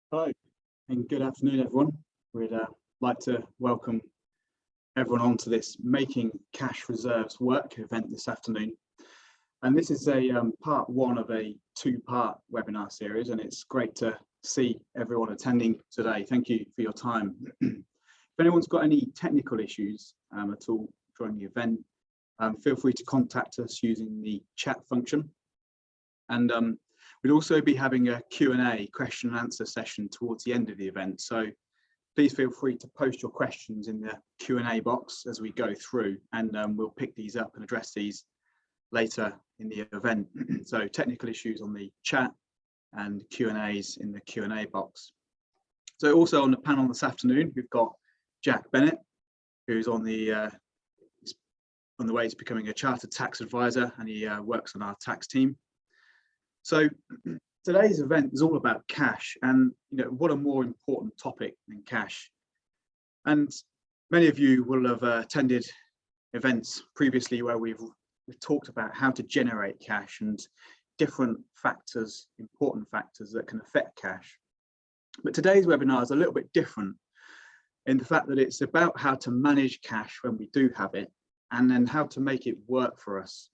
Hello and good afternoon, everyone. We'd like to welcome everyone onto this Making Cash Reserves Work event this afternoon. And this is a part one of a two-part webinar series, and it's great to see everyone attending today. Thank you for your time. If anyone's got any technical issues at all during the event, feel free to contact us using the chat function. And we'll also be having a Q&A, question and answer session towards the end of the event. So please feel free to post your questions in the Q&A box as we go through, and we'll pick these up and address these later in the event. So technical issues on the chat and Q&As in the Q&A box. So also on the panel this afternoon, we've got Jack Bennett, who's on the way to becoming a chartered tax advisor, and he works on our tax team. So today's event is all about cash, and what a more important topic than cash. And many of you will have attended events previously where we've talked about how to generate cash and different factors, important factors that can affect cash. But today's webinar is a little bit different in the fact that it's about how to manage cash when we do have it, and then how to make it work for us.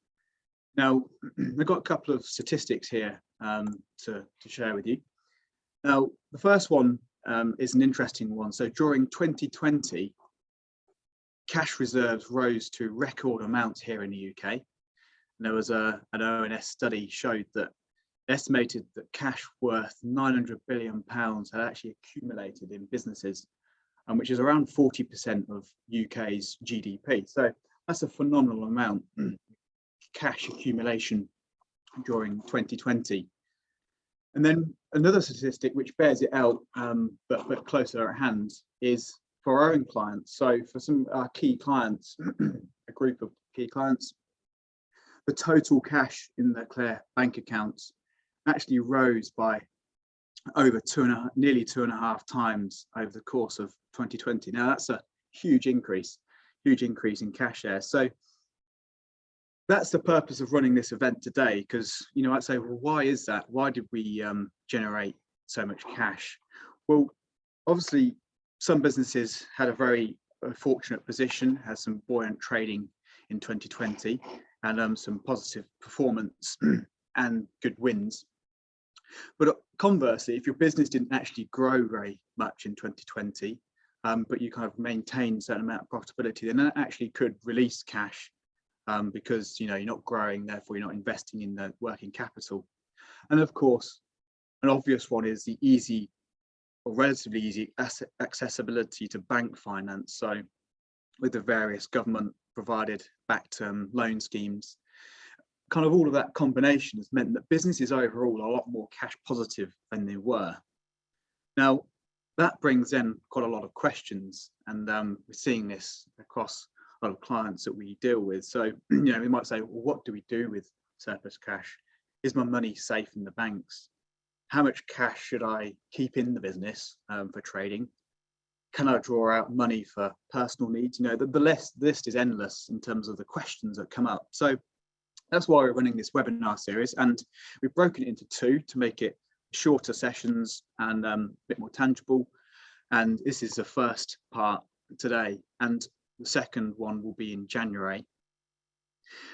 Now, I've got a couple of statistics here to share with you. Now, the first one is an interesting one. So during 2020, cash reserves rose to record amounts here in the UK. And there was an ONS study showed that estimated that cash worth £900 billion had actually accumulated in businesses, which is around 40% of UK's GDP. So that's a phenomenal amount. Cash accumulation during 2020. And then another statistic which bears it out, but closer at hand, is for our own clients. So for some of our key clients, a group of key clients, the total cash in their bank accounts actually rose by over nearly 2.5 times over the course of 2020. Now that's a huge increase in cash there. So that's the purpose of running this event today, because I'd say, well, why is that? Why did we generate so much cash? Well, obviously some businesses had a very fortunate position, had some buoyant trading in 2020 and some positive performance and good wins. But conversely, if your business didn't actually grow very much in 2020, but you kind of maintained a certain amount of profitability, then that actually could release cash. Because you're not growing, therefore you're not investing in the working capital. And of course, an obvious one is the easy or relatively easy accessibility to bank finance. So with the various government provided backed loan schemes, kind of all of that combination has meant that businesses overall are a lot more cash positive than they were. Now that brings in quite a lot of questions, and we're seeing this across a lot of clients that we deal with. So we might say, well, what do we do with surplus cash? Is my money safe in the banks? How much cash should I keep in the business for trading? Can I draw out money for personal needs? The list is endless in terms of the questions that come up. So that's why we're running this webinar series, and we've broken it into two to make it shorter sessions and a bit more tangible. And this is the first part today, and the second one will be in January.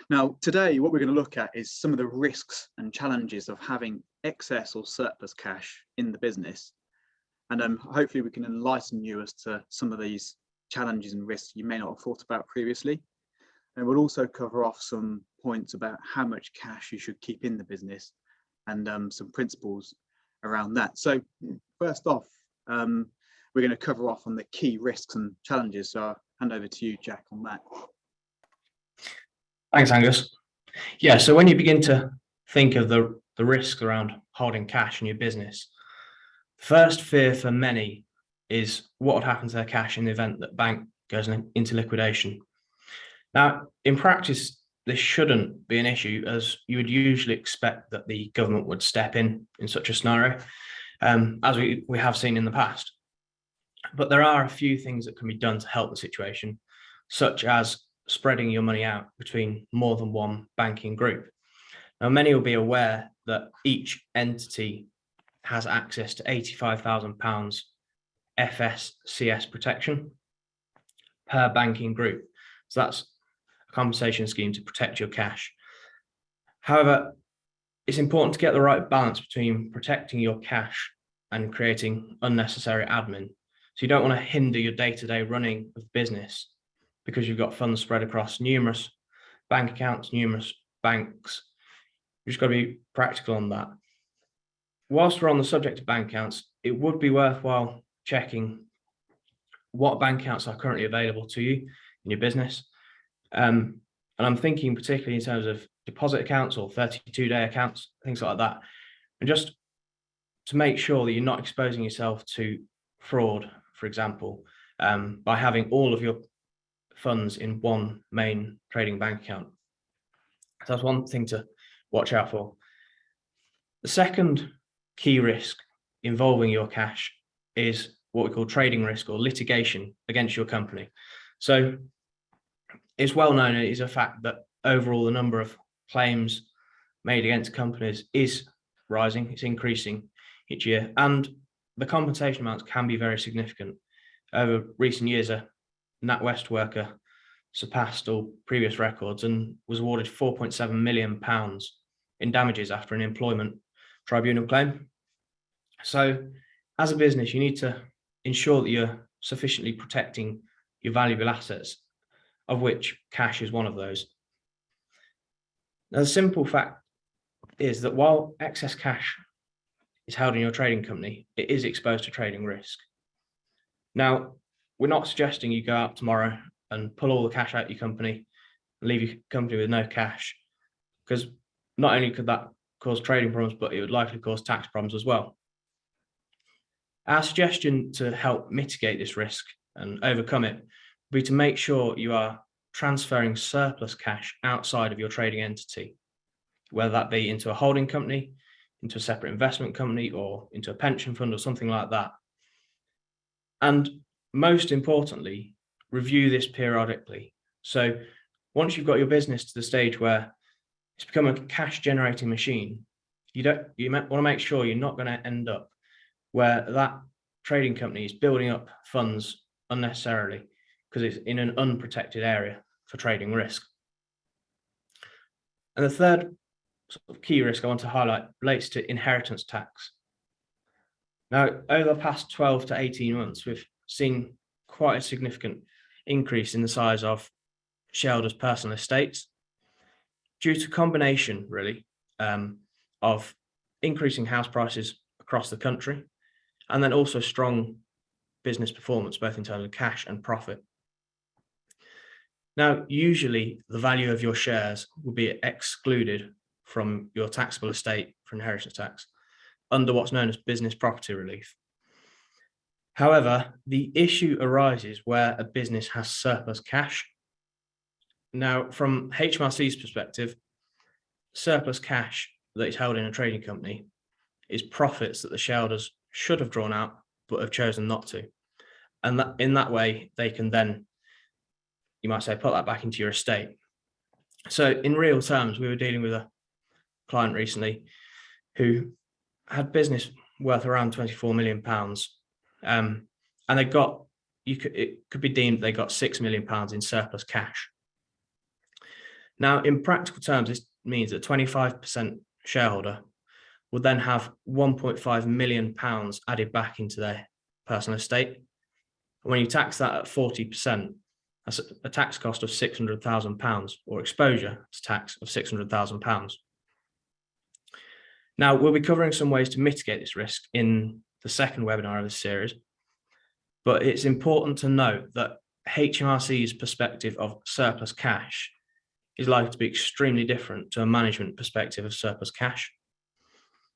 Now, today, what we're going to look at is some of the risks and challenges of having excess or surplus cash in the business. And hopefully we can enlighten you as to some of these challenges and risks you may not have thought about previously. And we'll also cover off some points about how much cash you should keep in the business and some principles around that. So first off, we're going to cover off on the key risks and challenges. So I'll hand over to you, Jack, on that. Thanks, Angus. Yeah, so when you begin to think of the risks around holding cash in your business, the first fear for many is what would happen to their cash in the event that bank goes into liquidation. Now, in practice, this shouldn't be an issue, as you would usually expect that the government would step in such a scenario, as we have seen in the past. But there are a few things that can be done to help the situation, such as spreading your money out between more than one banking group. Now, many will be aware that each entity has access to £85,000 FSCS protection per banking group. So that's a compensation scheme to protect your cash. However, it's important to get the right balance between protecting your cash and creating unnecessary admin. So you don't want to hinder your day-to-day running of business because you've got funds spread across numerous bank accounts, numerous banks. You've just got to be practical on that. Whilst we're on the subject of bank accounts, it would be worthwhile checking what bank accounts are currently available to you in your business. And I'm thinking particularly in terms of deposit accounts or 32-day accounts, things like that. And just to make sure that you're not exposing yourself to fraud, for example, by having all of your funds in one main trading bank account. So that's one thing to watch out for. The second key risk involving your cash is what we call trading risk or litigation against your company. So it's well known, it is a fact that overall the number of claims made against companies is rising, it's increasing each year, and the compensation amounts can be very significant. Over recent years, a NatWest worker surpassed all previous records and was awarded £4.7 million in damages after an employment tribunal claim. So as a business, you need to ensure that you're sufficiently protecting your valuable assets, of which cash is one of those. Now, the simple fact is that while excess cash is held in your trading company, it is exposed to trading risk. Now, we're not suggesting you go out tomorrow and pull all the cash out of your company and leave your company with no cash, because not only could that cause trading problems, but it would likely cause tax problems as well. Our suggestion to help mitigate this risk and overcome it would be to make sure you are transferring surplus cash outside of your trading entity, whether that be into a holding company, into a separate investment company, or into a pension fund or something like that. And most importantly, review this periodically. So once you've got your business to the stage where it's become a cash generating machine, you want to make sure you're not going to end up where that trading company is building up funds unnecessarily because it's in an unprotected area for trading risk. And the third sort of key risk I want to highlight relates to inheritance tax. Now, over the past 12 to 18 months, we've seen quite a significant increase in the size of shareholders' personal estates due to a combination, really, of increasing house prices across the country, and then also strong business performance, both in terms of cash and profit. Now, usually the value of your shares will be excluded from your taxable estate for inheritance tax under what's known as business property relief. However, the issue arises where a business has surplus cash. Now, from HMRC's perspective, surplus cash that is held in a trading company is profits that the shareholders should have drawn out but have chosen not to. And that, in that way, they can then, you might say, put that back into your estate. So in real terms, we were dealing with a client recently who had business worth around £24 million. And they got, it could be deemed they got £6 million in surplus cash. Now, in practical terms, this means that 25% shareholder would then have £1.5 million added back into their personal estate. When you tax that at 40%, that's a tax cost of £600,000 or exposure to tax of £600,000. Now, we'll be covering some ways to mitigate this risk in the second webinar of this series, but it's important to note that HMRC's perspective of surplus cash is likely to be extremely different to a management perspective of surplus cash.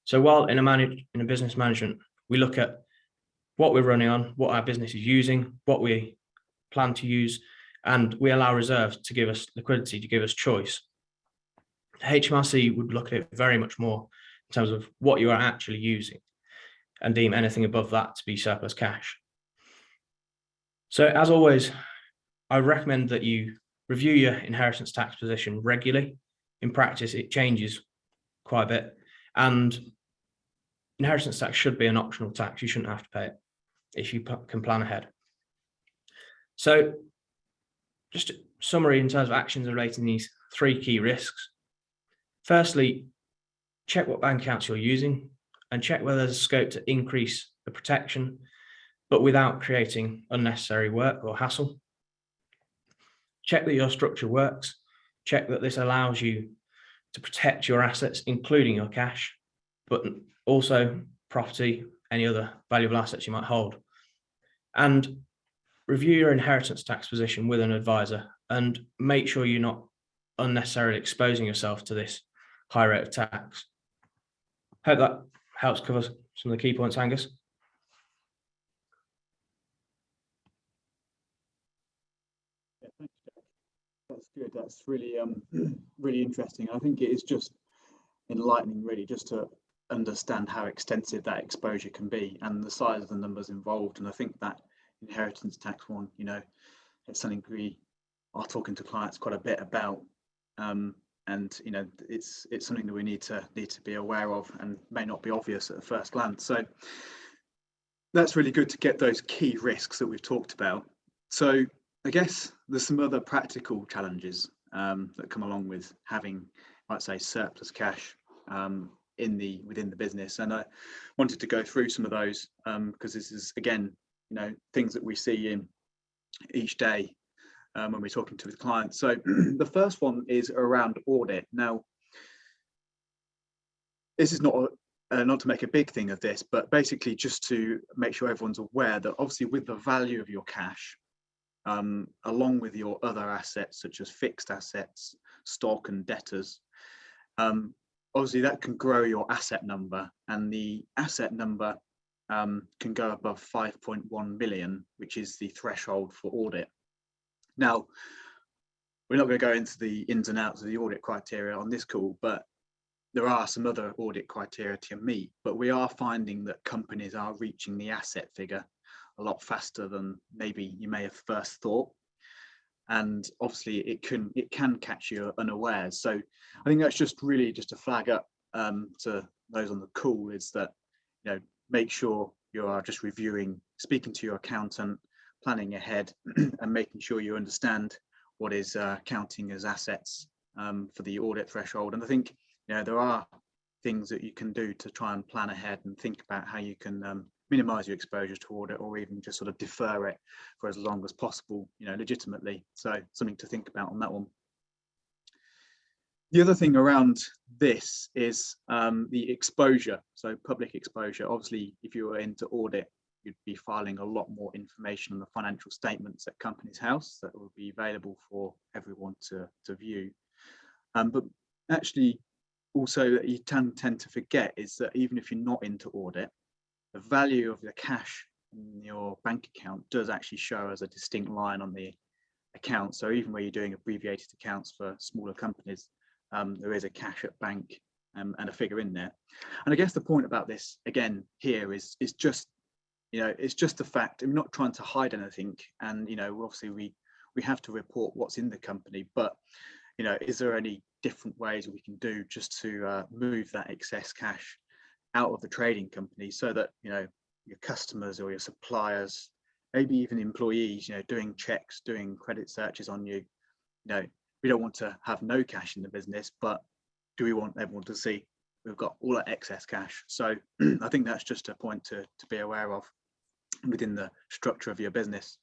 So while in a business management, we look at what we're running on, what our business is using, what we plan to use, and we allow reserves to give us liquidity, to give us choice. HMRC would look at it very much more in terms of what you are actually using and deem anything above that to be surplus cash. So as always, I recommend that you review your inheritance tax position regularly. In practice, it changes quite a bit. And inheritance tax should be an optional tax. You shouldn't have to pay it if you can plan ahead. So just a summary in terms of actions relating to these three key risks. Firstly, check what bank accounts you're using and check whether there's a scope to increase the protection, but without creating unnecessary work or hassle. Check that your structure works. Check that this allows you to protect your assets, including your cash, but also property, any other valuable assets you might hold. And review your inheritance tax position with an advisor and make sure you're not unnecessarily exposing yourself to this high rate of tax. Hope that helps cover some of the key points, Angus. Yeah, thanks, Jack. That's good. That's really really interesting. I think it is just enlightening, really, just to understand how extensive that exposure can be and the size of the numbers involved. And I think that inheritance tax one, it's something we are talking to clients quite a bit about. And it's something that we need to be aware of and may not be obvious at first glance. So that's really good to get those key risks that we've talked about. So I guess there's some other practical challenges that come along with having, I'd say, surplus cash within the business, and I wanted to go through some of those because this is, again, things that we see in each day when we're talking to the clients. So the first one is around audit. Now, this is not to make a big thing of this, but basically just to make sure everyone's aware that obviously with the value of your cash, along with your other assets such as fixed assets, stock and debtors, obviously that can grow your asset number, and the asset number can go above 5.1 million, which is the threshold for audit. Now, we're not going to go into the ins and outs of the audit criteria on this call, but there are some other audit criteria to meet. But we are finding that companies are reaching the asset figure a lot faster than maybe you may have first thought. And obviously it can catch you unawares. So I think that's just really just a flag up to those on the call, is that, make sure you are just reviewing, speaking to your accountant, planning ahead and making sure you understand what is counting as assets for the audit threshold. And I think there are things that you can do to try and plan ahead and think about how you can minimize your exposure to audit, or even just sort of defer it for as long as possible, legitimately. So something to think about on that one. The other thing around this is the exposure. So public exposure. Obviously, if you were into audit, you'd be filing a lot more information on the financial statements at Companies House that will be available for everyone to view. But actually, also that you tend to forget is that even if you're not into audit, the value of the cash in your bank account does actually show as a distinct line on the account. So even where you're doing abbreviated accounts for smaller companies, there is a cash at bank and a figure in there. And I guess the point about this again here is just, it's just the fact, I'm not trying to hide anything. And, obviously we have to report what's in the company, but, is there any different ways we can do just to move that excess cash out of the trading company, so that, your customers or your suppliers, maybe even employees, doing checks, doing credit searches on you, we don't want to have no cash in the business, but do we want everyone to see we've got all that excess cash? So I think that's just a point to be aware of within the structure of your business.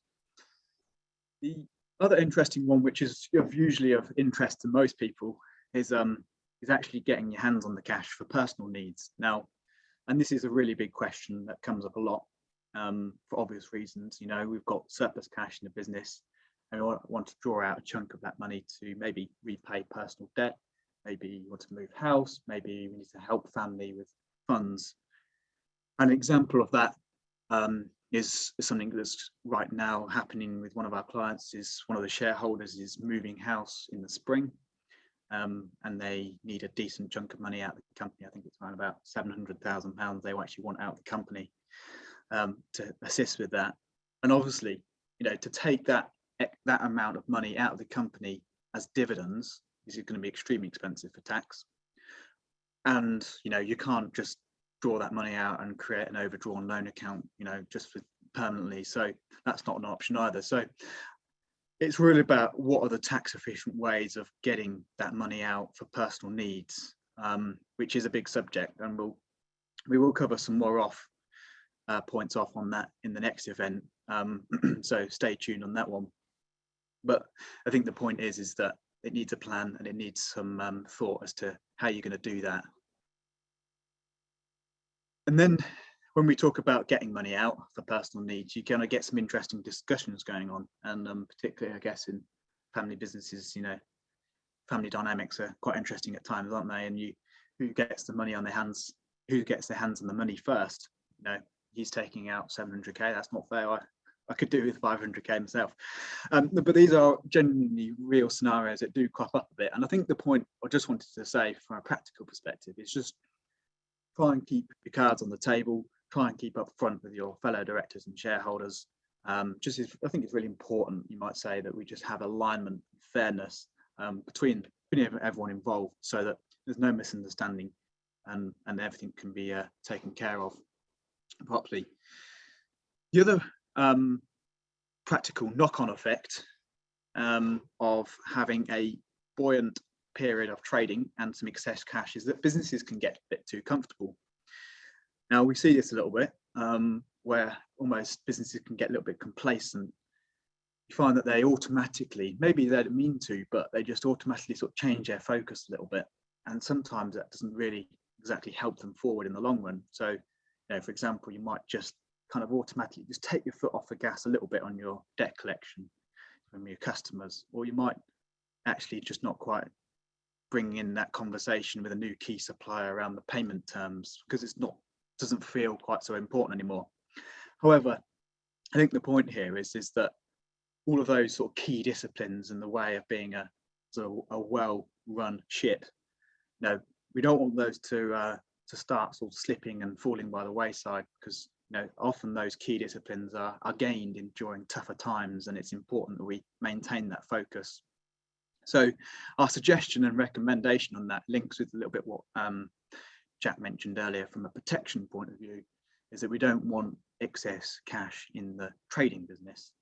The other interesting one, which is usually of interest to most people, is actually getting your hands on the cash for personal needs. Now, and this is a really big question that comes up a lot for obvious reasons. We've got surplus cash in the business, and we want to draw out a chunk of that money to maybe repay personal debt. Maybe you want to move house. Maybe we need to help family with funds. An example of that is something that's right now happening with one of our clients. Is one of the shareholders is moving house in the spring, and they need a decent chunk of money out of the company. I think it's around about £700,000 they actually want out of the company to assist with that. And obviously, to take that amount of money out of the company as dividends is going to be extremely expensive for tax. And you can't just draw that money out and create an overdrawn loan account, just for permanently. So that's not an option either. So it's really about what are the tax efficient ways of getting that money out for personal needs, which is a big subject, and we will cover some more points off on that in the next event. So stay tuned on that one. But I think the point is that it needs a plan and it needs some thought as to how you're going to do that. And then when we talk about getting money out for personal needs, you're going to get some interesting discussions going on. And particularly, I guess, in family businesses, family dynamics are quite interesting at times, aren't they? And who gets the money on their hands, who gets their hands on the money first? He's taking out 700k. That's not fair. I could do with 500k myself. But these are genuinely real scenarios that do crop up a bit. And I think the point I just wanted to say from a practical perspective is just try and keep your cards on the table, try and keep up front with your fellow directors and shareholders. I think it's really important, you might say, that we just have alignment, fairness between everyone involved, so that there's no misunderstanding and everything can be taken care of properly. The other practical knock-on effect of having a buoyant period of trading and some excess cash is that businesses can get a bit too comfortable. Now we see this a little bit where almost businesses can get a little bit complacent. You find that they automatically, maybe they don't mean to, but they just automatically sort of change their focus a little bit, and sometimes that doesn't really exactly help them forward in the long run. So for example, you might just kind of automatically just take your foot off the gas a little bit on your debt collection from your customers, or you might actually just not quite bring in that conversation with a new key supplier around the payment terms because doesn't feel quite so important anymore. However, I think the point here is that all of those sort of key disciplines in the way of being a well-run ship, we don't want those to start sort of slipping and falling by the wayside, because often those key disciplines are gained during tougher times, and it's important that we maintain that focus. So our suggestion and recommendation on that links with a little bit what Jack mentioned earlier from a protection point of view, is that we don't want excess cash in the trading business.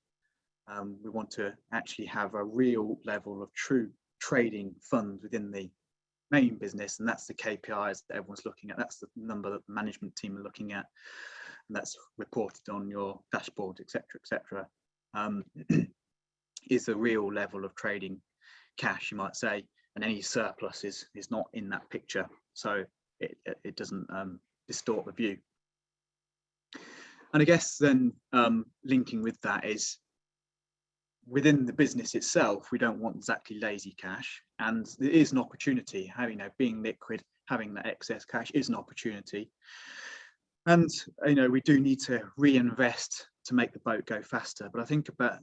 We want to actually have a real level of true trading funds within the main business, and that's the KPIs that everyone's looking at. That's the number that the management team are looking at, and that's reported on your dashboard, etc., is a real level of trading cash, you might say, and any surplus is not in that picture, so it doesn't distort the view. And I guess then linking with that is, within the business itself, we don't want exactly lazy cash, and there is an opportunity. Being liquid, having that excess cash is an opportunity, and we do need to reinvest to make the boat go faster. But I think, about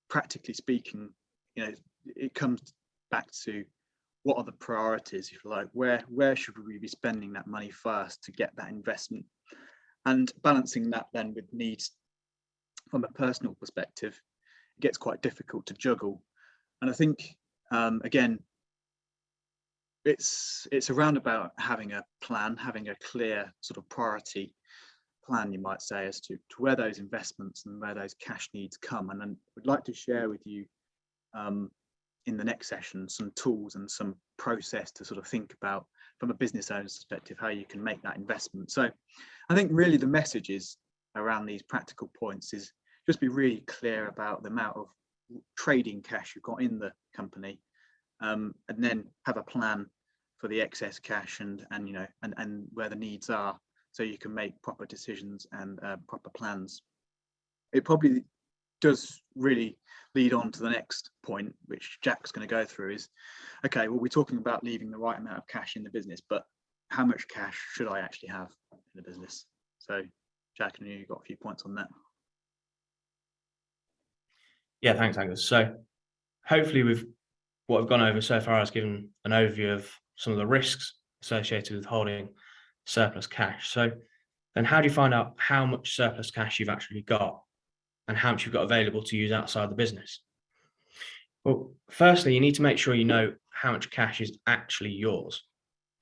practically speaking, it comes back to what are the priorities, if you like. Where should we be spending that money first to get that investment, and balancing that then with needs from a personal perspective. It gets quite difficult to juggle, and I think again, it's around about having a plan, having a clear sort of priority plan, you might say, as to where those investments and where those cash needs come. And then we'd like to share with you in the next session some tools and some process to sort of think about, from a business owner's perspective, how you can make that investment. So I think really the message is around these practical points is just be really clear about the amount of trading cash you've got in the company, and then have a plan for the excess cash and where the needs are, so you can make proper decisions and proper plans. It probably does really lead on to the next point, which Jack's going to go through, is, okay, well, we're talking about leaving the right amount of cash in the business, but how much cash should I actually have in the business? So Jack, I know you've got a few points on that. Yeah, thanks, Angus. So hopefully with what we've gone over so far has given an overview of some of the risks associated with holding surplus cash. So then how do you find out how much surplus cash you've actually got and how much you've got available to use outside the business? Well, firstly, you need to make sure you know how much cash is actually yours.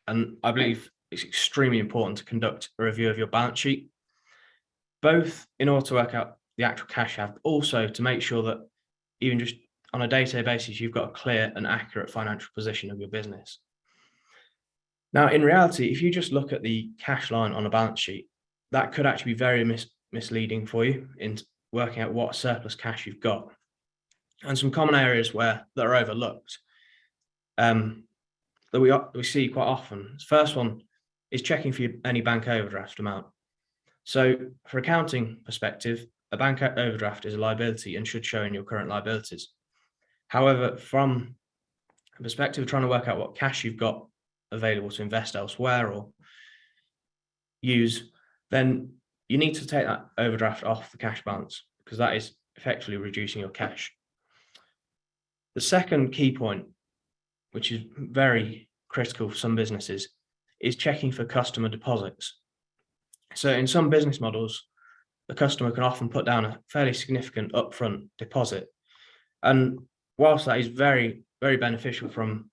And I believe it's extremely important to conduct a review of your balance sheet, both in order to work out the actual cash you have, but also to make sure that even just on a day-to-day basis, you've got a clear and accurate financial position of your business. Now, in reality, if you just look at the cash line on a balance sheet, that could actually be very misleading for you in working out what surplus cash you've got. And some common areas that are overlooked that we see quite often. The first one is checking for any bank overdraft amount. So for accounting perspective, a bank overdraft is a liability and should show in your current liabilities. However, from a perspective of trying to work out what cash you've got available to invest elsewhere or use, then you need to take that overdraft off the cash balance, because that is effectively reducing your cash. The second key point, which is very critical for some businesses, is checking for customer deposits. So in some business models, the customer can often put down a fairly significant upfront deposit. And whilst that is very, very beneficial from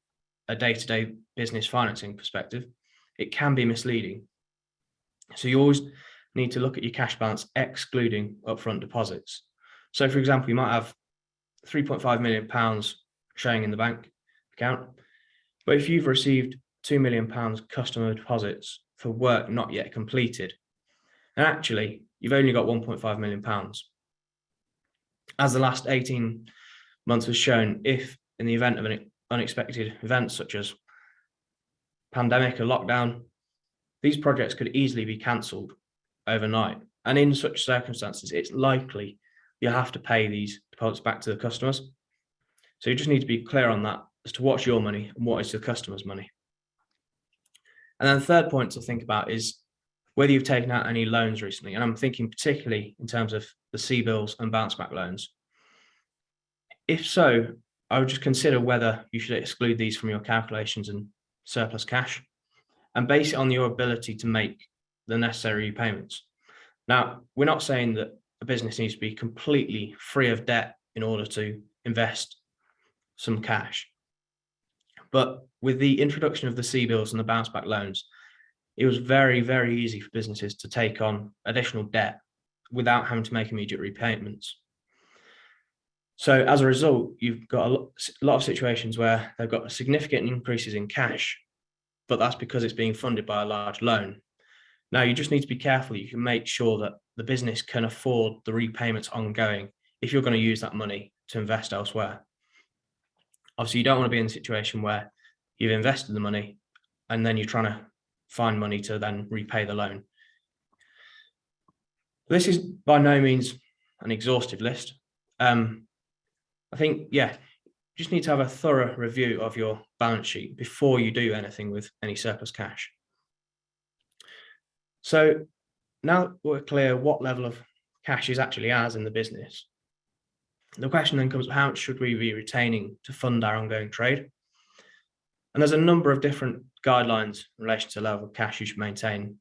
a day-to-day business financing perspective, it can be misleading. So you always need to look at your cash balance excluding upfront deposits. So for example, you might have £3.5 million showing in the bank account, but if you've received £2 million customer deposits for work not yet completed, and actually you've only got £1.5 million. As the last 18 months has shown, if in the event of an unexpected event such as pandemic or lockdown, these projects could easily be cancelled overnight. And in such circumstances, it's likely you'll have to pay these deposits back to the customers. So you just need to be clear on that as to what's your money and what is the customer's money. And then the third point to think about is whether you've taken out any loans recently. And I'm thinking particularly in terms of the CBILS and bounce back loans. If so, I would just consider whether you should exclude these from your calculations and surplus cash and base it on your ability to make the necessary repayments. Now, we're not saying that a business needs to be completely free of debt in order to invest some cash. But with the introduction of the CBILS and the bounce back loans, it was very, very easy for businesses to take on additional debt without having to make immediate repayments. So as a result, you've got a lot of situations where they've got significant increases in cash, but that's because it's being funded by a large loan. Now, you just need to be careful. You can make sure that the business can afford the repayments ongoing if you're going to use that money to invest elsewhere. Obviously, you don't want to be in a situation where you've invested the money and then you're trying to find money to then repay the loan. This is by no means an exhaustive list. I think, you just need to have a thorough review of your balance sheet before you do anything with any surplus cash. So now we're clear what level of cash is actually ours in the business. The question then comes, how much should we be retaining to fund our ongoing trade? And there's a number of different guidelines in relation to the level of cash you should maintain in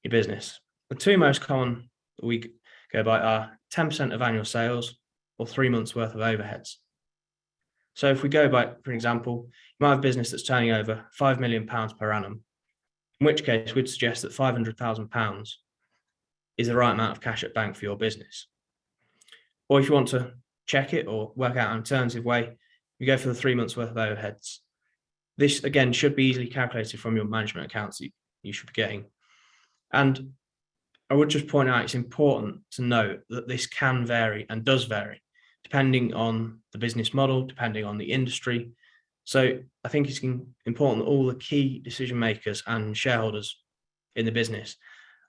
your business. The two most common that we go by are 10% of annual sales or 3 months worth of overheads. So if we go by, for example, you might have a business that's turning over £5 million per annum, in which case we'd suggest that £500,000 is the right amount of cash at bank for your business. Or if you want to check it or work out an alternative way, you go for the 3 months worth of overheads. This again should be easily calculated from your management accounts that you should be getting. And I would just point out it's important to note that this can vary and does vary depending on the business model, depending on the industry. So I think it's important that all the key decision makers and shareholders in the business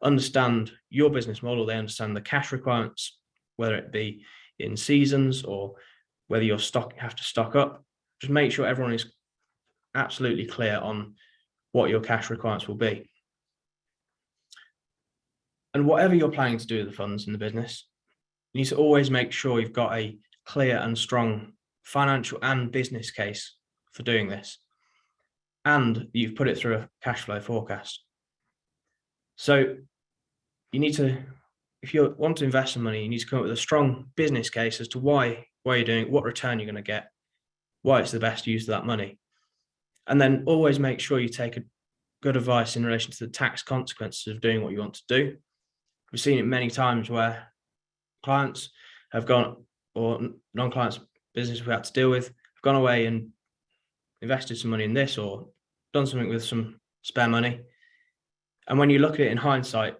understand your business model. They understand the cash requirements, whether it be in seasons or whether you have to stock up. Just make sure everyone is absolutely clear on what your cash requirements will be. And whatever you're planning to do with the funds in the business, you need to always make sure you've got a clear and strong financial and business case for doing this, and you've put it through a cash flow forecast. So you need to, if you want to invest some money, you need to come up with a strong business case as to why you're doing it, what return you're going to get, why it's the best use of that money. And then always make sure you take a good advice in relation to the tax consequences of doing what you want to do. We've seen it many times where clients have gone, or non-clients business we had to deal with, have gone away and invested some money in this or done something with some spare money. And when you look at it in hindsight,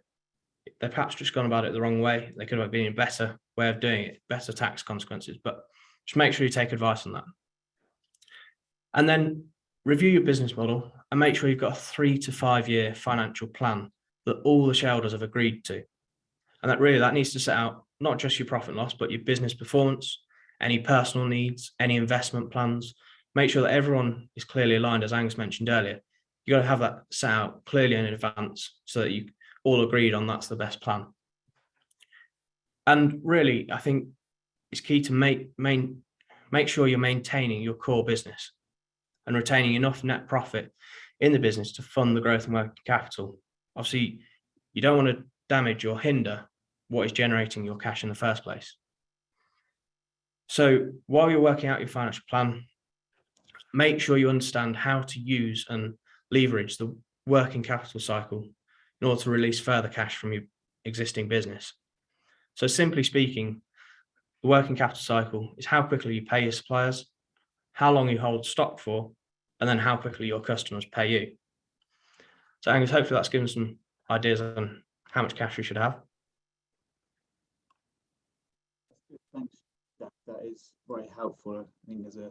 they've perhaps just gone about it the wrong way. They could have been a better way of doing it, better tax consequences, but just make sure you take advice on that. And then review your business model and make sure you've got a 3 to 5 year financial plan that all the shareholders have agreed to. And that needs to set out not just your profit and loss, but your business performance, any personal needs, any investment plans. Make sure that everyone is clearly aligned, as Angus mentioned earlier. You've got to have that set out clearly in advance so that you all agreed on that's the best plan. And really, I think it's key to make sure you're maintaining your core business and retaining enough net profit in the business to fund the growth and working capital. Obviously, you don't want to damage or hinder what is generating your cash in the first place. So while you're working out your financial plan, make sure you understand how to use and leverage the working capital cycle in order to release further cash from your existing business. So simply speaking, the working capital cycle is how quickly you pay your suppliers, how long you hold stock for, and then how quickly your customers pay you. So Angus, hopefully that's given some ideas on how much cash we should have. Thanks. That is very helpful, I think, as a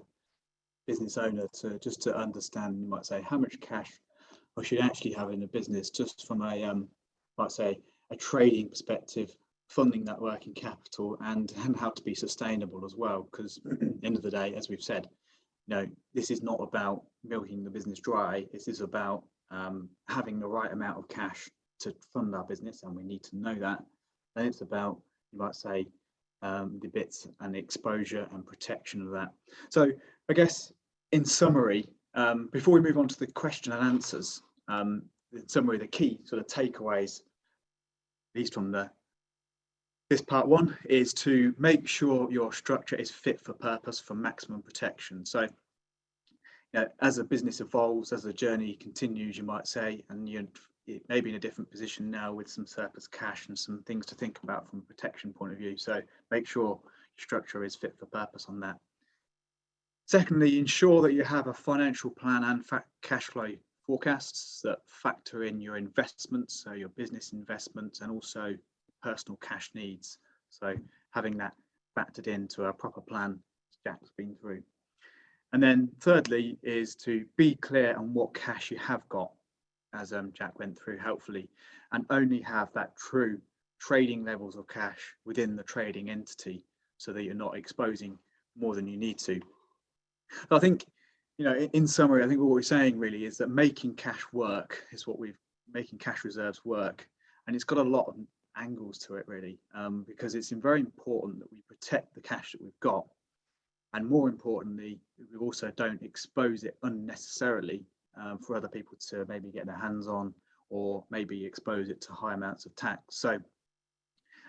business owner to understand, you might say, how much cash I should actually have in a business, just from a might say a trading perspective, funding that working capital and how to be sustainable as well. Because at the end of the day, as we've said, this is not about milking the business dry. This is about having the right amount of cash to fund our business, and we need to know that. Then it's about, you might say, the bits and the exposure and protection of that. So I guess in summary, before we move on to the question and answers, in summary, the key sort of takeaways, at least from this part one, is to make sure your structure is fit for purpose for maximum protection. So as a business evolves, as the journey continues, you might say, and you're maybe in a different position now with some surplus cash and some things to think about from a protection point of view. So make sure your structure is fit for purpose on that. Secondly, ensure that you have a financial plan and cash flow forecasts that factor in your investments, so your business investments, and also personal cash needs. So having that factored into a proper plan, Jack's been through. And then thirdly is to be clear on what cash you have got, as Jack went through helpfully, and only have that true trading levels of cash within the trading entity so that you're not exposing more than you need to. So I think, in summary, I think what we're saying really is that making cash work is making cash reserves work. And it's got a lot of angles to it really, because it's very important that we protect the cash that we've got. And more importantly, we also don't expose it unnecessarily for other people to maybe get their hands on, or maybe expose it to high amounts of tax. So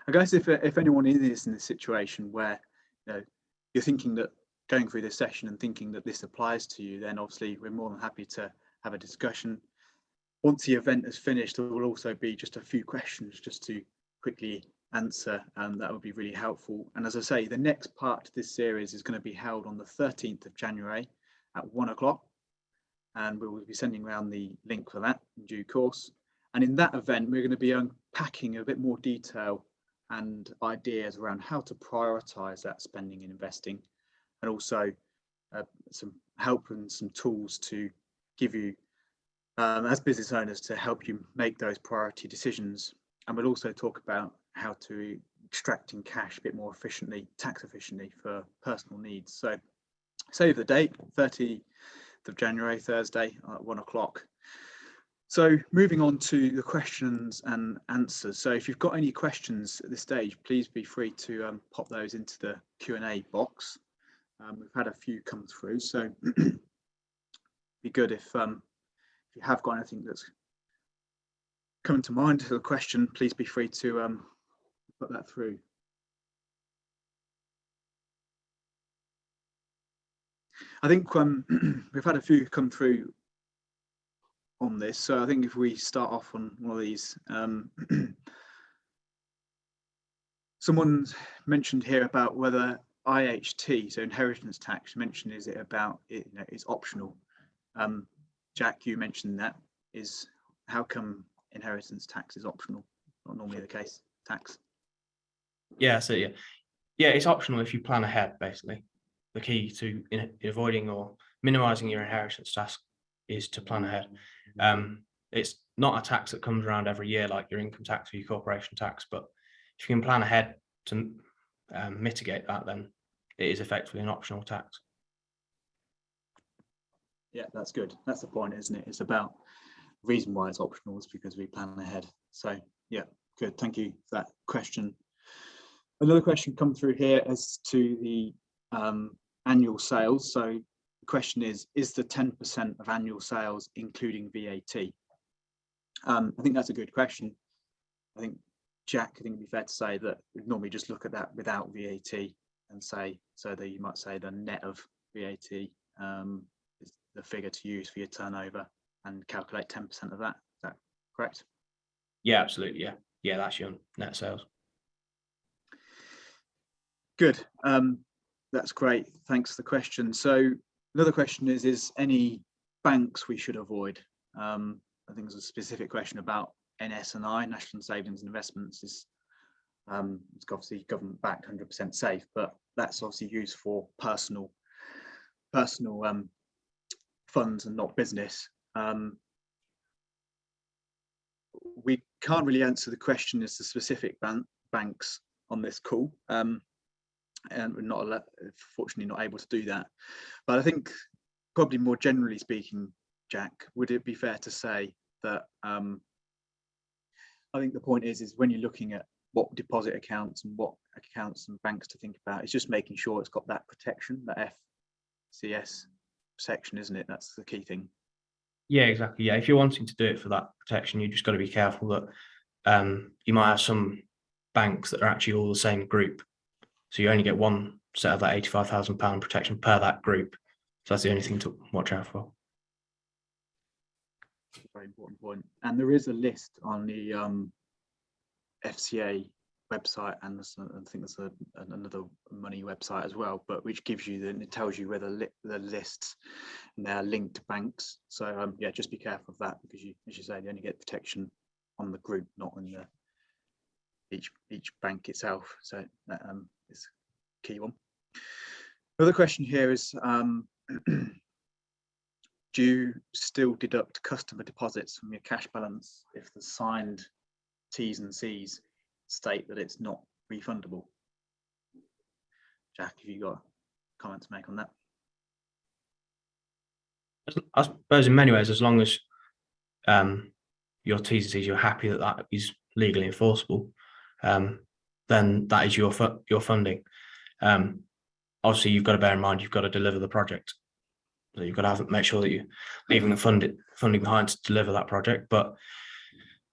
I guess if anyone is in this situation where you're thinking that going through this session and thinking that this applies to you, then obviously we're more than happy to have a discussion. Once the event is finished, there will also be just a few questions just to quickly answer, and that would be really helpful. And as I say, the next part of this series is going to be held on the 13th of January at 1 o'clock. And we will be sending around the link for that in due course. And in that event, we're going to be unpacking a bit more detail and ideas around how to prioritize that spending and investing, and also some help and some tools to give you as business owners to help you make those priority decisions. And we'll also talk about how to extracting cash a bit more efficiently, tax efficiently for personal needs. So save the date, 30th of January, Thursday at 1 o'clock. So moving on to the questions and answers. So if you've got any questions at this stage, please be free to pop those into the Q&A box. We've had a few come through, so be good if you have got anything that's coming to mind to the question, please be free to put that through. I think we've had a few come through on this. So I think if we start off on one of these, someone's mentioned here about whether IHT, so inheritance tax, mentioned is it about it, it's optional. Jack, you mentioned that. Is how come inheritance tax is optional? Not normally the case. Tax. Yeah, so yeah, it's optional if you plan ahead. Basically, the key to avoiding or minimizing your inheritance tax is to plan ahead. It's not a tax that comes around every year like your income tax or your corporation tax, but if you can plan ahead to mitigate that, then it is effectively an optional tax. Yeah, that's good. That's the point, isn't it? It's about the reason why it's optional is because we plan ahead. So yeah, good. Thank you for that question. Another question come through here as to the annual sales. So the question is the 10% of annual sales including VAT? I think that's a good question. I think, Jack, I think it'd be fair to say that we'd normally just look at that without VAT and say, so that you might say the net of VAT is the figure to use for your turnover and calculate 10% of that. Is that correct? Yeah, absolutely. Yeah, that's your net sales. Good. That's great. Thanks for the question. So another question is any banks we should avoid? I think there's a specific question about NS&I, National Savings and Investments. It's obviously government backed, 100% safe, but that's obviously used for personal funds and not business. We can't really answer the question as to specific banks on this call, and we're not fortunately not able to do that. But I think probably more generally speaking, Jack, would it be fair to say that I think the point is when you're looking at what deposit accounts and what accounts and banks to think about, it's just making sure it's got that protection, that FCS section, isn't it? That's the key thing. Yeah, exactly. Yeah, if you're wanting to do it for that protection, you just got to be careful that you might have some banks that are actually all the same group, so you only get one set of that £85,000 protection per that group. So that's the only thing to watch out for. Very important point. And there is a list on the FCA website, and I think there's another money website as well, but which gives you it tells you whether the lists and they're linked to banks. So yeah, just be careful of that, because you, as you say, you only get protection on the group, not on the each bank itself. So that is a key one. Another question here is do you still deduct customer deposits from your cash balance if the signed T's and C's state that it's not refundable? Jack, have you got a comment to make on that? I suppose in many ways, as long as your T's and C's, you're happy that that is legally enforceable, then that is your funding. Obviously, you've got to bear in mind you've got to deliver the project, so you've got to make sure that you're leaving the funding behind to deliver that project. But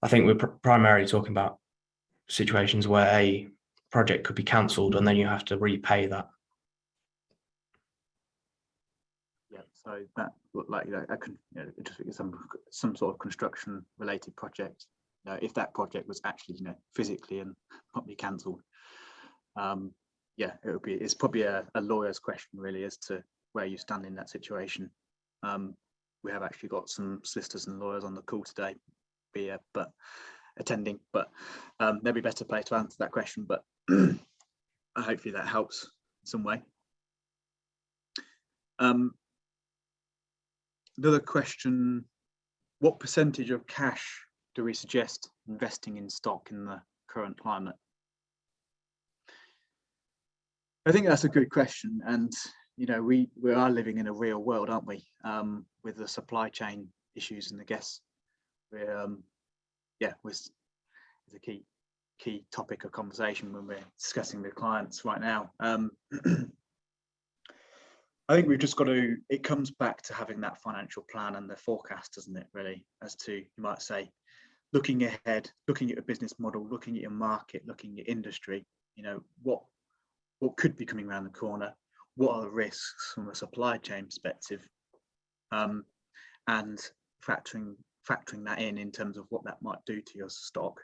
I think we're primarily talking about situations where a project could be cancelled and then you have to repay that. Yeah, so that looked like just some sort of construction related project. If that project was actually physically and properly cancelled, yeah, it's probably a lawyer's question really as to where you stand in that situation. We have actually got some solicitors and lawyers on the call today, attending, but they'll be better placed to answer that question, but hopefully that helps in some way. Another question, what percentage of cash do we suggest investing in stock in the current climate? I think that's a good question, and we are living in a real world, aren't we, with the supply chain issues, and I guess it's a key topic of conversation when we're discussing with clients right now. I think we've just got to, it comes back to having that financial plan and the forecast, doesn't it, really, as to, you might say, looking ahead, looking at your business model, looking at your market, looking at industry, what could be coming around the corner, what are the risks from a supply chain perspective, and factoring factoring that in terms of what that might do to your stock.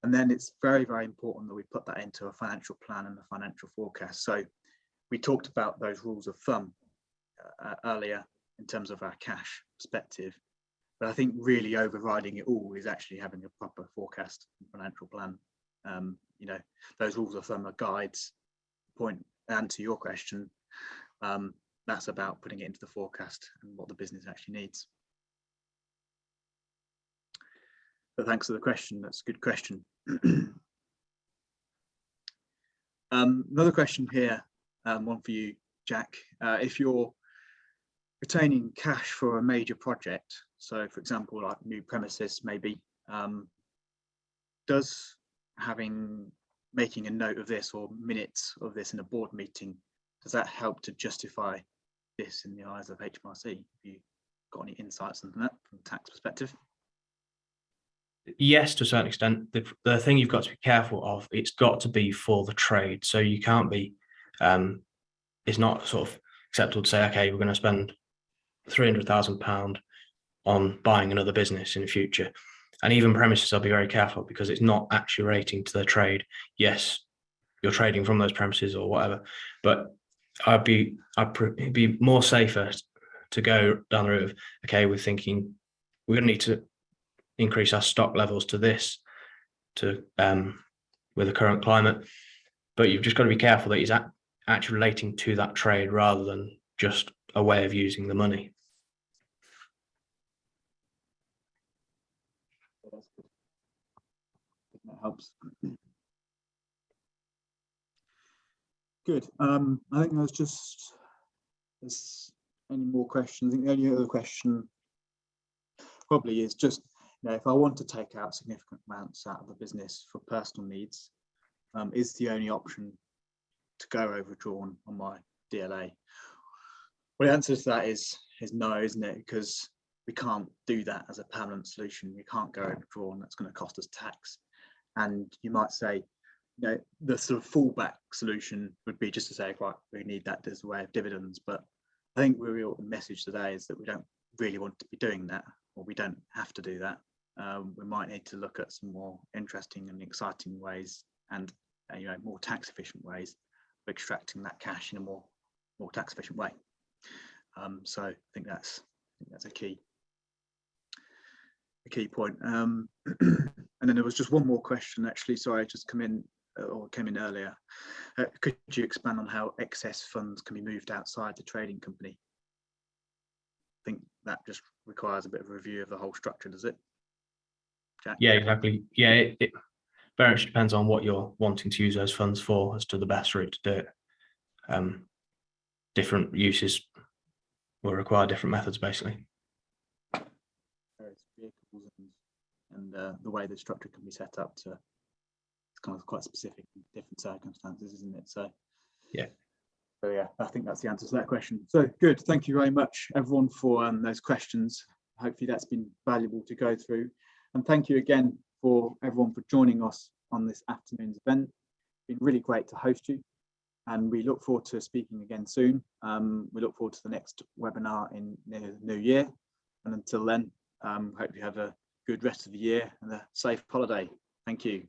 And then it's very, very important that we put that into a financial plan and a financial forecast. So we talked about those rules of thumb earlier in terms of our cash perspective. But I think really overriding it all is actually having a proper forecast and financial plan. You know, those rules of thumb are guides. Point and to your question, that's about putting it into the forecast and what the business actually needs. But thanks for the question. That's a good question. Another question here, one for you, Jack. If you're retaining cash for a major project, so for example, like new premises, maybe, does making a note of this or minutes of this in a board meeting, does that help to justify this in the eyes of HMRC? Have you got any insights on that from a tax perspective? Yes, to a certain extent. The thing you've got to be careful of, it's got to be for the trade. So you can't be, it's not sort of acceptable to say, okay, we're going to spend £300,000 on buying another business in the future. And even premises, I'll be very careful because it's not actually relating to the trade. Yes, you're trading from those premises or whatever, but I'd be more safer to go down the route of, okay, we're thinking we're going to need to increase our stock levels to this, with the current climate. But you've just got to be careful that it's actually relating to that trade rather than just a way of using the money. That helps. Good. I think there's any more questions. I think the only other question probably is just, you know, if I want to take out significant amounts out of the business for personal needs, is the only option to go overdrawn on my DLA? Well, the answer to that is no, isn't it? Because we can't do that as a permanent solution. We can't go overdrawn. That's going to cost us tax. And you might say, you know, the sort of fallback solution would be just to say, right, we need that as a way of dividends. But I think the real message today is that we don't really want to be doing that, or we don't have to do that. We might need to look at some more interesting and exciting ways and you know, more tax efficient ways of extracting that cash in a more tax efficient way. So I think that's a key point. And then there was just one more question, actually. Sorry, just came in earlier. Could you expand on how excess funds can be moved outside the trading company? I think that just requires a bit of a review of the whole structure, does it, Jack? Yeah, exactly. Yeah, it very much depends on what you're wanting to use those funds for as to the best route to do it. Different uses will require different methods, basically. Various vehicles and the way the structure can be set up to, it's kind of quite specific in different circumstances, isn't it? So yeah. So yeah, I think that's the answer to that question. So good, thank you very much everyone for those questions. Hopefully that's been valuable to go through. And thank you again for everyone for joining us on this afternoon's event. It's been really great to host you, and we look forward to speaking again soon. We look forward to the next webinar in the new year. And until then, hope you have a good rest of the year and a safe holiday. Thank you.